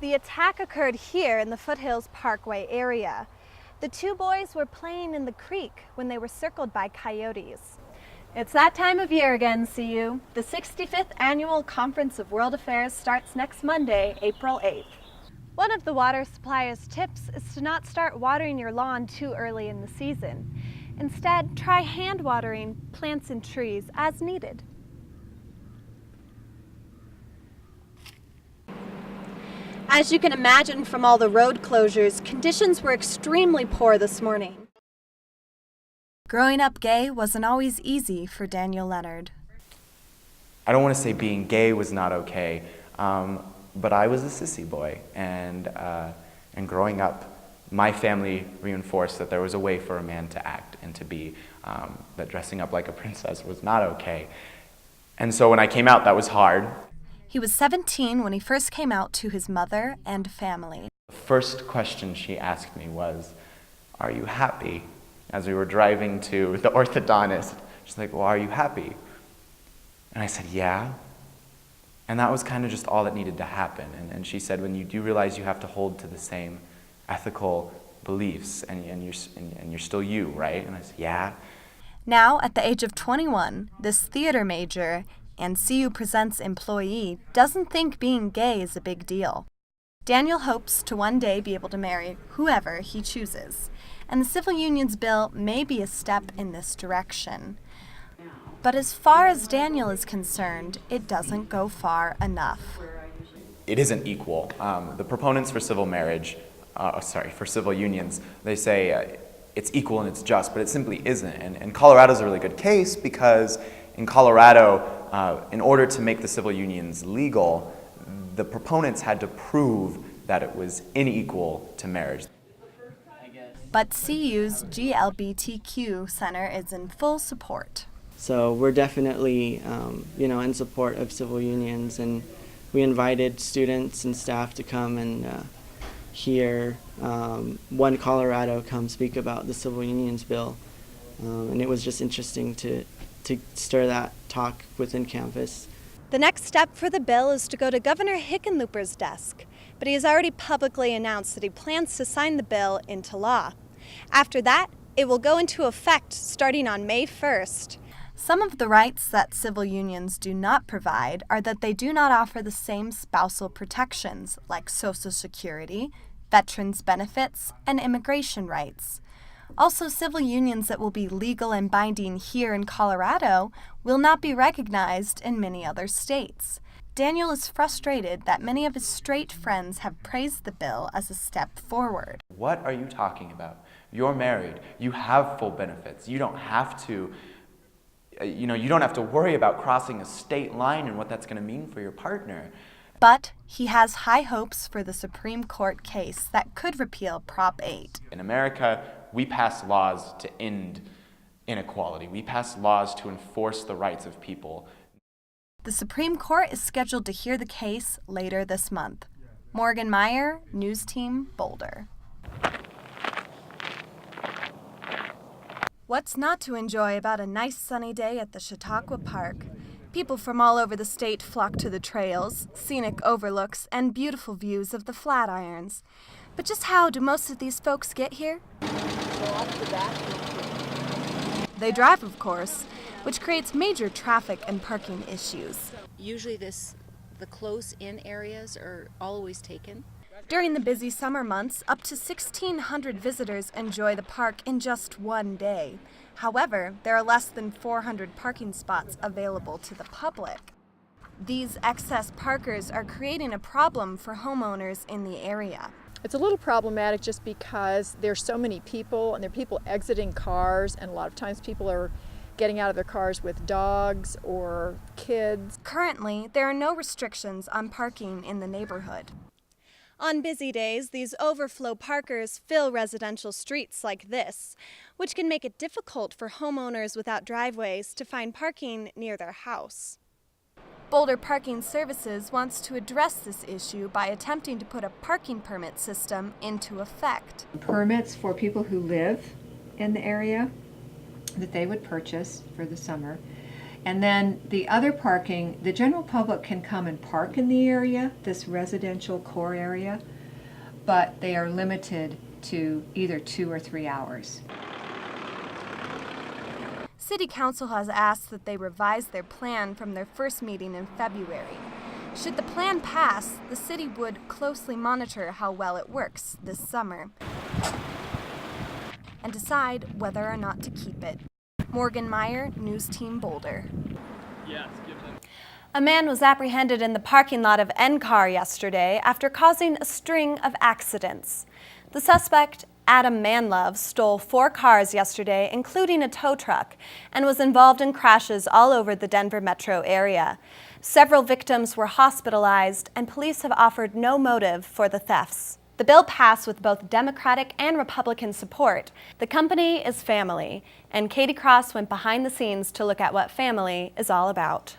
The attack occurred here in the Foothills Parkway area. The two boys were playing in the creek when they were circled by coyotes. It's that time of year again, CU. The 65th Annual Conference of World Affairs starts next Monday, April 8th. One of the water supply's tips is to not start watering your lawn too early in the season. Instead, try hand watering plants and trees as needed. As you can imagine from all the road closures, conditions were extremely poor this morning. Growing up gay wasn't always easy for Daniel Leonard. I don't want to say being gay was not okay, but I was a sissy boy, and growing up, my family reinforced that there was a way for a man to act and to be, that dressing up like a princess was not okay. And so when I came out, that was hard. He was 17 when he first came out to his mother and family. The first question she asked me was, "Are you happy?" As we were driving to the orthodontist, she's like, "Well, are you happy?" And I said, "Yeah." And that was kind of just all that needed to happen. And she said, "When you do realize you have to hold to the same ethical beliefs, and you're still you, right?" And I said, "Yeah." Now, at the age of 21, this theater major and CU Presents employee doesn't think being gay is a big deal. Daniel hopes to one day be able to marry whoever he chooses, and the civil unions bill may be a step in this direction. But as far as Daniel is concerned, it doesn't go far enough. It isn't equal. The proponents for civil marriage, for civil unions, they say it's equal and it's just, but it simply isn't. And Colorado's a really good case because in Colorado, in order to make the civil unions legal, the proponents had to prove that it was unequal to marriage. But CU's GLBTQ Center is in full support. So we're definitely, in support of civil unions, and we invited students and staff to come and hear One Colorado come speak about the civil unions bill, and it was just interesting to stir that talk within campus. The next step for the bill is to go to Governor Hickenlooper's desk, but he has already publicly announced that he plans to sign the bill into law. After that, it will go into effect starting on May 1st. Some of the rights that civil unions do not provide are that they do not offer the same spousal protections like Social Security, veterans benefits, and immigration rights. Also, civil unions that will be legal and binding here in Colorado will not be recognized in many other states. Daniel is frustrated that many of his straight friends have praised the bill as a step forward. What are you talking about? You're married. You have full benefits. You don't have to, you don't have to worry about crossing a state line and what that's going to mean for your partner. But he has high hopes for the Supreme Court case that could repeal Prop 8. In America, we pass laws to end inequality. We pass laws to enforce the rights of people. The Supreme Court is scheduled to hear the case later this month. Morgan Meyer, News Team, Boulder. What's not to enjoy about a nice sunny day at the Chautauqua Park? People from all over the state flock to the trails, scenic overlooks, and beautiful views of the Flatirons. But just how do most of these folks get here? They drive, of course, which creates major traffic and parking issues. Usually the close-in areas are always taken. During the busy summer months, up to 1,600 visitors enjoy the park in just one day. However, there are less than 400 parking spots available to the public. These excess parkers are creating a problem for homeowners in the area. It's a little problematic just because there's so many people, and there are people exiting cars, and a lot of times people are getting out of their cars with dogs or kids. Currently, there are no restrictions on parking in the neighborhood. On busy days, these overflow parkers fill residential streets like this, which can make it difficult for homeowners without driveways to find parking near their house. Boulder Parking Services wants to address this issue by attempting to put a parking permit system into effect. Permits for people who live in the area that they would purchase for the summer, And then the other parking, the general public can come and park in the area, this residential core area, but they are limited to either 2 or 3 hours. City Council has asked that they revise their plan from their first meeting in February. Should the plan pass, the city would closely monitor how well it works this summer and decide whether or not to keep it. Morgan Meyer, News Team Boulder. A man was apprehended in the parking lot of NCAR yesterday after causing a string of accidents. The suspect, Adam Manlove, stole 4 cars yesterday, including a tow truck, and was involved in crashes all over the Denver metro area. Several victims were hospitalized, and police have offered no motive for the thefts. The bill passed with both Democratic and Republican support. The company is family, and Katie Cross went behind the scenes to look at what family is all about.